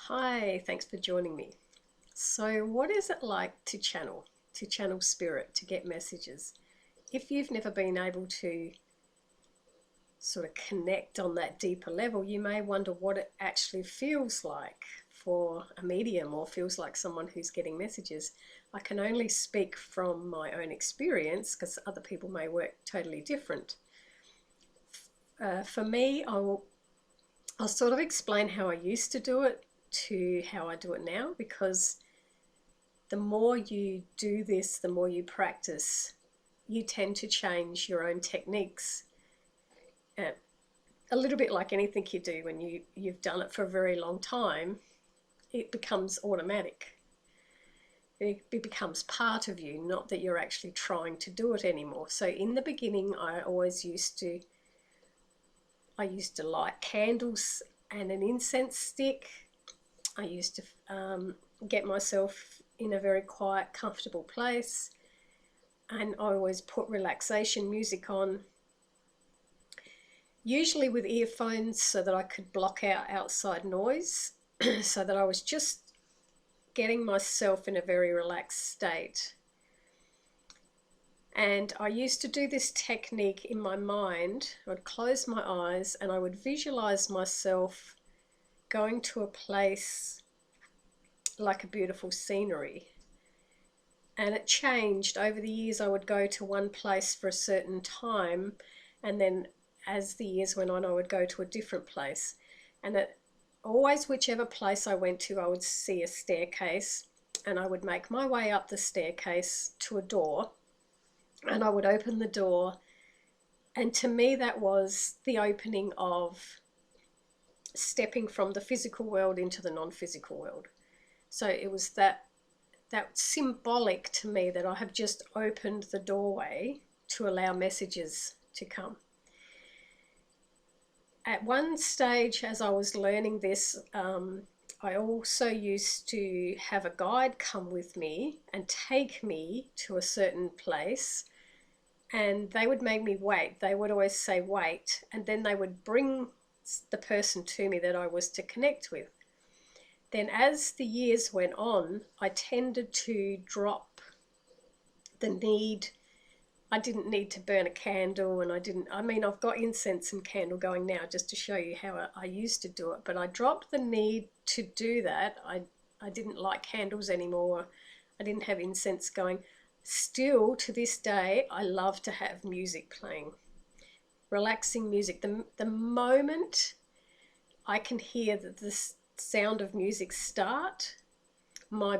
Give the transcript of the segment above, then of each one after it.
Hi, thanks for joining me. So, what is it like to channel spirit, to get messages? If you've never been able to sort of connect on that deeper level, you may wonder what it actually feels like for a medium or feels like someone who's getting messages. I can only speak from my own experience because other people may work totally different. For me, I'll sort of explain how I used to do it to how I do it now, because the more you do this, the more you practice, you tend to change your own techniques. Uh, a little bit like anything you do, when you've done it for a very long time, it becomes automatic. It becomes part of you, not that you're actually trying to do it anymore. So in the beginning, I used to light candles and an incense stick. I used to get myself in a very quiet, comfortable place, and I always put relaxation music on, usually with earphones so that I could block out outside noise, so that I was just getting myself in a very relaxed state. And I used to do this technique in my mind. I would close my eyes and I would visualize myself going to a place like a beautiful scenery. And it changed over the years. I would go to one place for a certain time, and then as the years went on, I would go to a different place. And always, whichever place I went to, I would see a staircase, and I would make my way up the staircase to a door, and I would open the door. And to me, that was the opening of stepping from the physical world into the non-physical world. So it was that symbolic to me that I have just opened the doorway to allow messages to come. At one stage, as I was learning this, I also used to have a guide come with me and take me to a certain place, and they would make me wait. They would always say wait, and then they would bring the person to me that I was to connect with. Then as the years went on, I tended to drop the need. I didn't need to burn a candle, and I've got incense and candle going now just to show you how I used to do it, but I dropped the need to do that. I didn't like candles anymore. I didn't have incense going. Still to this day, I love to have music playing, relaxing music. The moment I can hear the sound of music start, my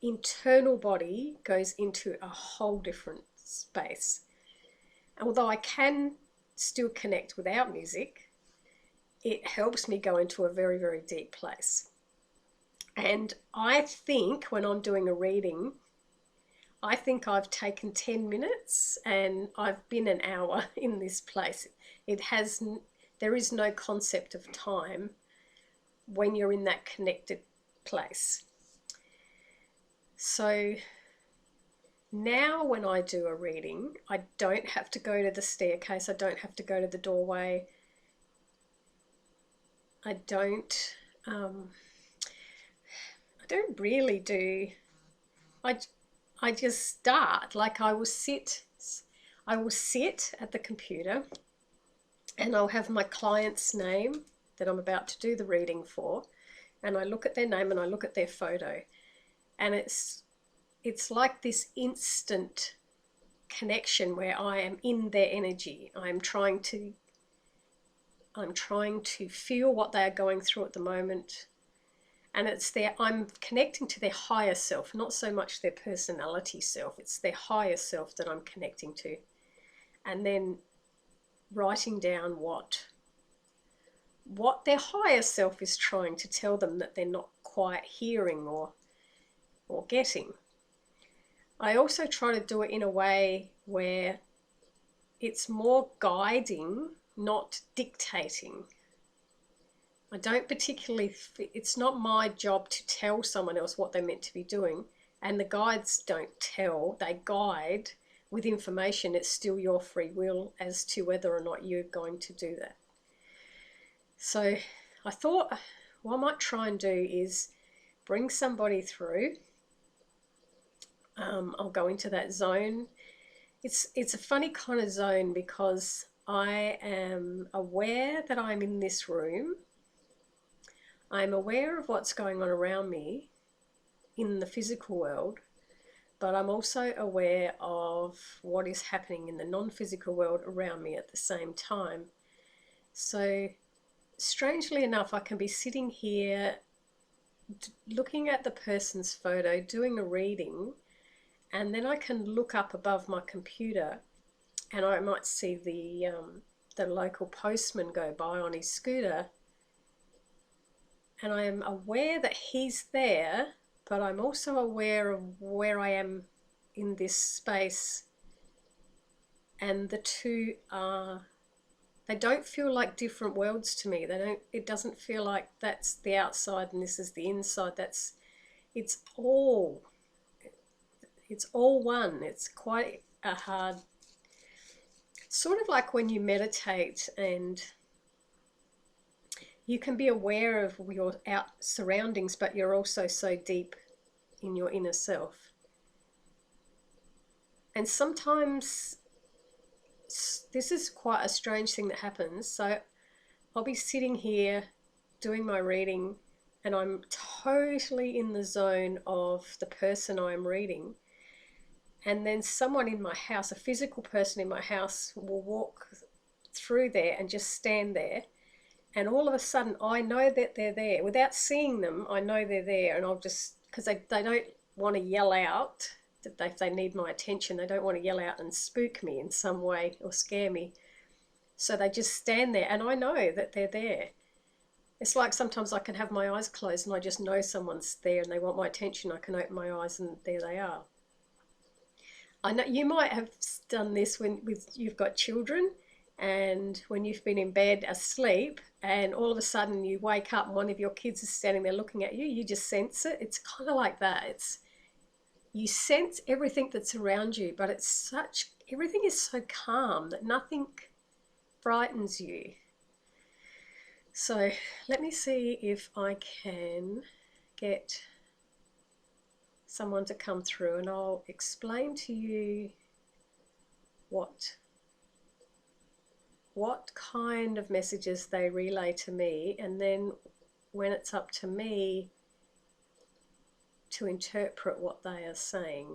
internal body goes into a whole different space. Although I can still connect without music, it helps me go into a very, very deep place. And I think when I'm doing a reading, I think I've taken 10 minutes and I've been an hour in this place. There is no concept of time when you're in that connected place. So now when I do a reading, I don't have to go to the staircase. I don't have to go to the doorway. I don't really do. I just start. Like I will sit at the computer, and I'll have my client's name that I'm about to do the reading for, and I look at their name and I look at their photo, and it's like this instant connection where I am in their energy. I'm trying to feel what they are going through at the moment, and I'm connecting to their higher self, not so much their personality self. It's their higher self that I'm connecting to, and then writing down what their higher self is trying to tell them that they're not quite hearing or getting. I also try to do it in a way where it's more guiding, not dictating. I don't particularly, it's not my job to tell someone else what they're meant to be doing, and the guides don't tell, they guide with information. It's still your free will as to whether or not you're going to do that. So I thought, what I might try and do is bring somebody through. I'll go into that zone. It's a funny kind of zone because I am aware that I'm in this room. I'm aware of what's going on around me in the physical world, but I'm also aware of what is happening in the non-physical world around me at the same time. So strangely enough, I can be sitting here looking at the person's photo, doing a reading, and then I can look up above my computer and I might see the local postman go by on his scooter, and I am aware that he's there, but I'm also aware of where I am in this space, and the two are, they don't feel like different worlds to me. It doesn't feel like that's the outside and this is the inside. It's all one. It's quite a hard, sort of like when you meditate and you can be aware of your out surroundings, but you're also so deep in your inner self. And sometimes this is quite a strange thing that happens. So I'll be sitting here doing my reading and I'm totally in the zone of the person I'm reading. And then someone in my house, a physical person in my house, will walk through there and just stand there. And all of a sudden, I know that they're there. Without seeing them, I know they're there. And I'll just, because they don't want to yell out, that if they need my attention, they don't want to yell out and spook me in some way or scare me. So they just stand there and I know that they're there. It's like sometimes I can have my eyes closed and I just know someone's there and they want my attention. I can open my eyes and there they are. I know you might have done this with you've got children, and when you've been in bed asleep and all of a sudden you wake up and one of your kids is standing there looking at you, you just sense it. It's kind of like that. You sense everything that's around you, but everything is so calm that nothing frightens you. So let me see if I can get someone to come through and I'll explain to you what kind of messages they relay to me, and then when it's up to me to interpret what they are saying.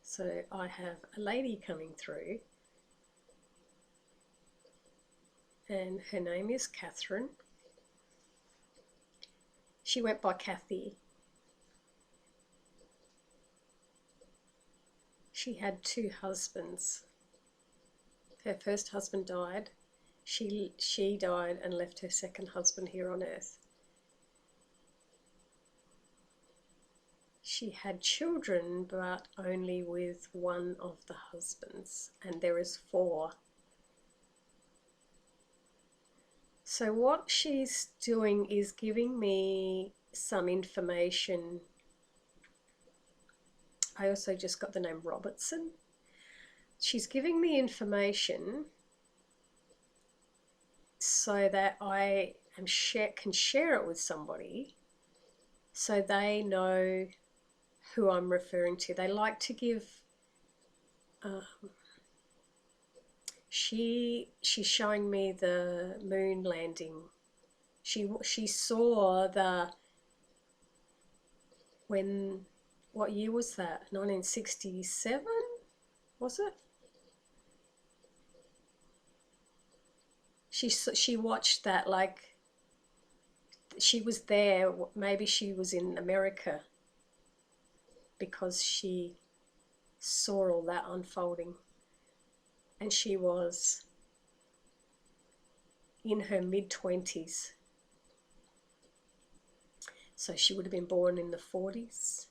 So I have a lady coming through and her name is Catherine. She went by Kathy. She had 2 husbands. Her first husband died. She died and left her second husband here on earth. She had children, but only with one of the husbands, and there is 4. So what she's doing is giving me some information. I also just got the name Robertson. She's giving me information so that I can share it with somebody so they know who I'm referring to. They like to give, she's showing me the moon landing. She saw what year was that? 1967, was it? She watched that, like she was there. Maybe she was in America because she saw all that unfolding, and she was in her mid-20s. So she would have been born in the 40s,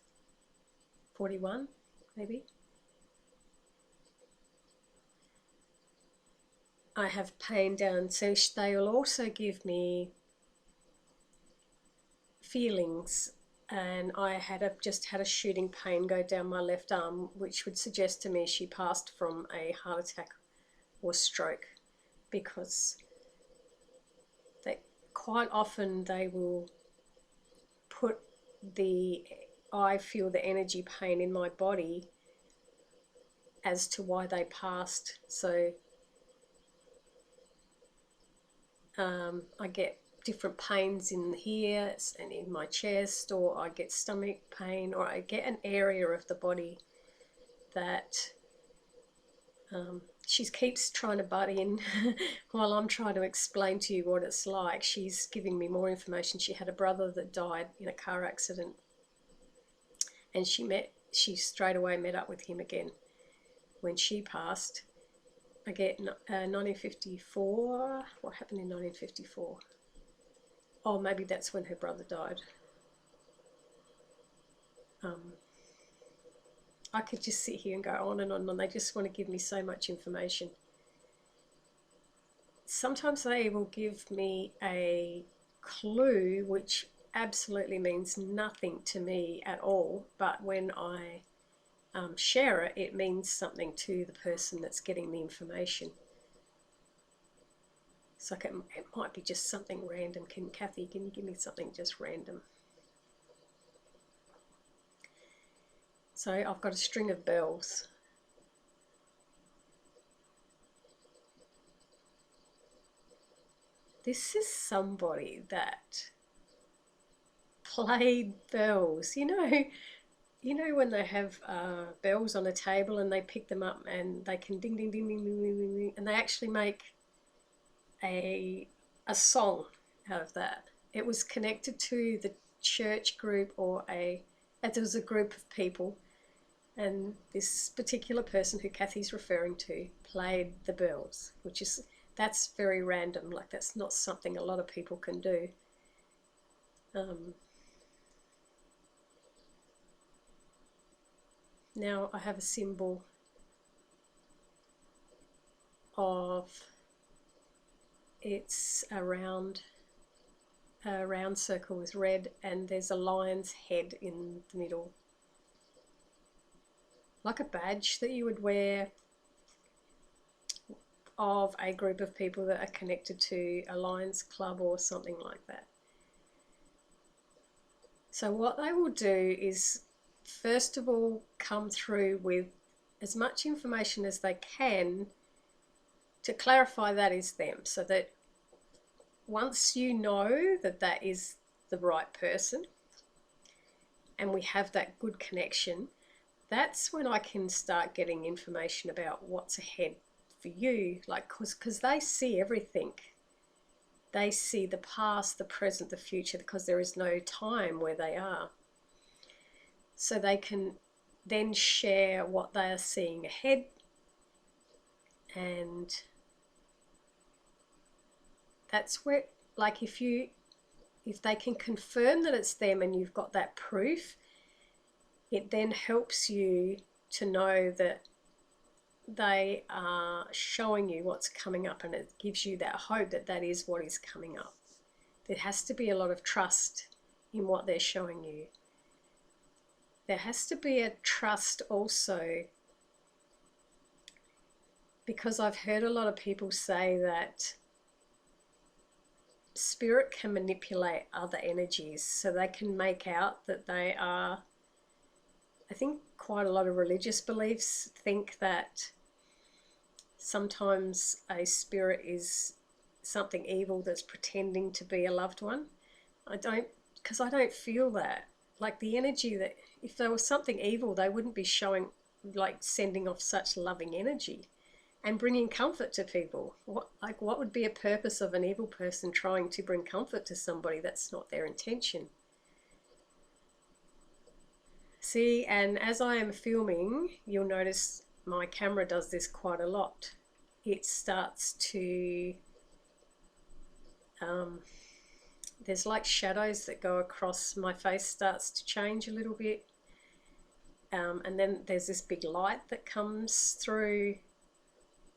41 maybe. I have pain down, so they will also give me feelings and I had just had a shooting pain go down my left arm, which would suggest to me she passed from a heart attack or stroke, because they quite often they will put I feel the energy pain in my body as to why they passed. So I get different pains in here and in my chest, or I get stomach pain, or I get an area of the body that she keeps trying to butt in while I'm trying to explain to you what it's like. She's giving me more information. She had a brother that died in a car accident, and she straight away met up with him again when she passed. I get 1954. What happened in 1954? Oh, maybe that's when her brother died. I could just sit here and go on and on, and they just want to give me so much information. Sometimes they will give me a clue which absolutely means nothing to me at all, but when I share it, it means something to the person that's getting the information. So it might be just something random. Kathy, can you give me something just random? So I've got a string of bells. This is somebody that played bells. You know when they have bells on a table and they pick them up and they can ding, ding, ding, ding, ding, ding, ding, ding, and they actually make a song out of that. It was connected to the church group, or as it was a group of people, and this particular person who Kathy's referring to played the bells, that's very random. Like, that's not something a lot of people can do. Now I have a symbol of, it's a round circle with red, and there's a lion's head in the middle, like a badge that you would wear of a group of people that are connected to a Lions Club or something like that. So what they will do is, first of all, come through with as much information as they can to clarify that is them, so that once you know that that is the right person and we have that good connection, that's when I can start getting information about what's ahead for you, like, because they see everything. They see the past, the present, the future, because there is no time where they are. So they can then share what they are seeing ahead, and that's where, like, if they can confirm that it's them and you've got that proof, it then helps you to know that they are showing you what's coming up, and it gives you that hope that that is what is coming up. There has to be a lot of trust in what they're showing you. There has to be a trust also, because I've heard a lot of people say that spirit can manipulate other energies, so they can make out that they are, I think quite a lot of religious beliefs think that sometimes a spirit is something evil that's pretending to be a loved one. Because I don't feel that. Like, the energy, that if there was something evil, they wouldn't be showing, like, sending off such loving energy and bringing comfort to people. What would be a purpose of an evil person trying to bring comfort to somebody? That's not their intention. See, and as I am filming, you'll notice my camera does this quite a lot. It starts to, there's like shadows that go across my face, starts to change a little bit. And then there's this big light that comes through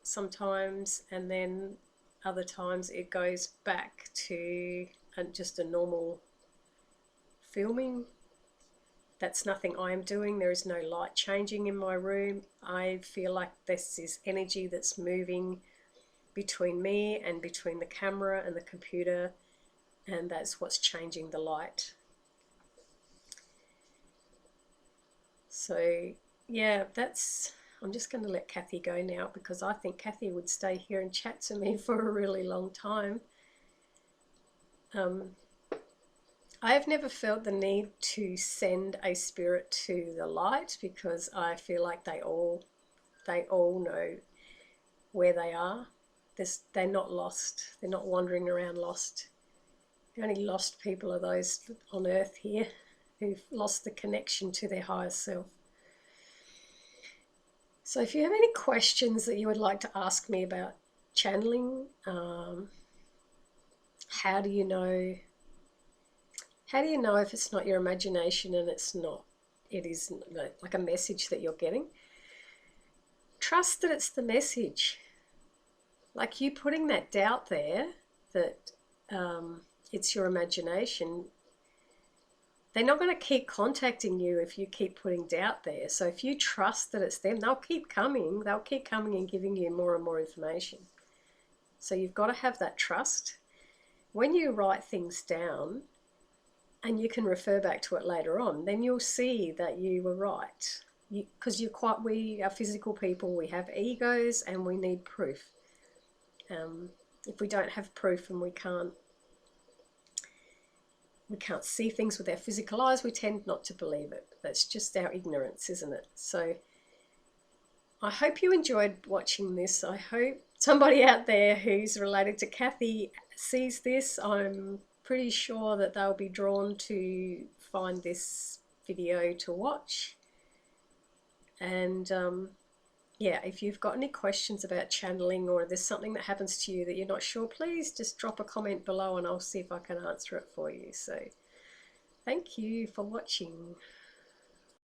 sometimes, and then other times it goes back to just a normal filming. That's nothing I am doing. There is no light changing in my room. I feel like this is energy that's moving between me and between the camera and the computer, and that's what's changing the light. So yeah, I'm just going to let Kathy go now, because I think Kathy would stay here and chat to me for a really long time. I have never felt the need to send a spirit to the light, because I feel like they all know where they are. They're not lost. They're not wandering around lost. The only lost people are those on earth here who've lost the connection to their higher self. So if you have any questions that you would like to ask me about channeling, how do you know if it's not your imagination and it is like a message that you're getting? Trust that it's the message. Like you putting that doubt there that it's your imagination, they're not going to keep contacting you if you keep putting doubt there. So if you trust that it's them, they'll keep coming and giving you more and more information. So you've got to have that trust. When you write things down and you can refer back to it later on, then you'll see that you were right. Because we are physical people, we have egos and we need proof. If we don't have proof and we can't see things with our physical eyes, we tend not to believe it. That's just our ignorance, isn't it? So I hope you enjoyed watching this. I hope somebody out there who's related to Kathy sees this. I'm pretty sure that they'll be drawn to find this video to watch. And yeah, if you've got any questions about channeling, or there's something that happens to you that you're not sure, please just drop a comment below and I'll see if I can answer it for you. So thank you for watching.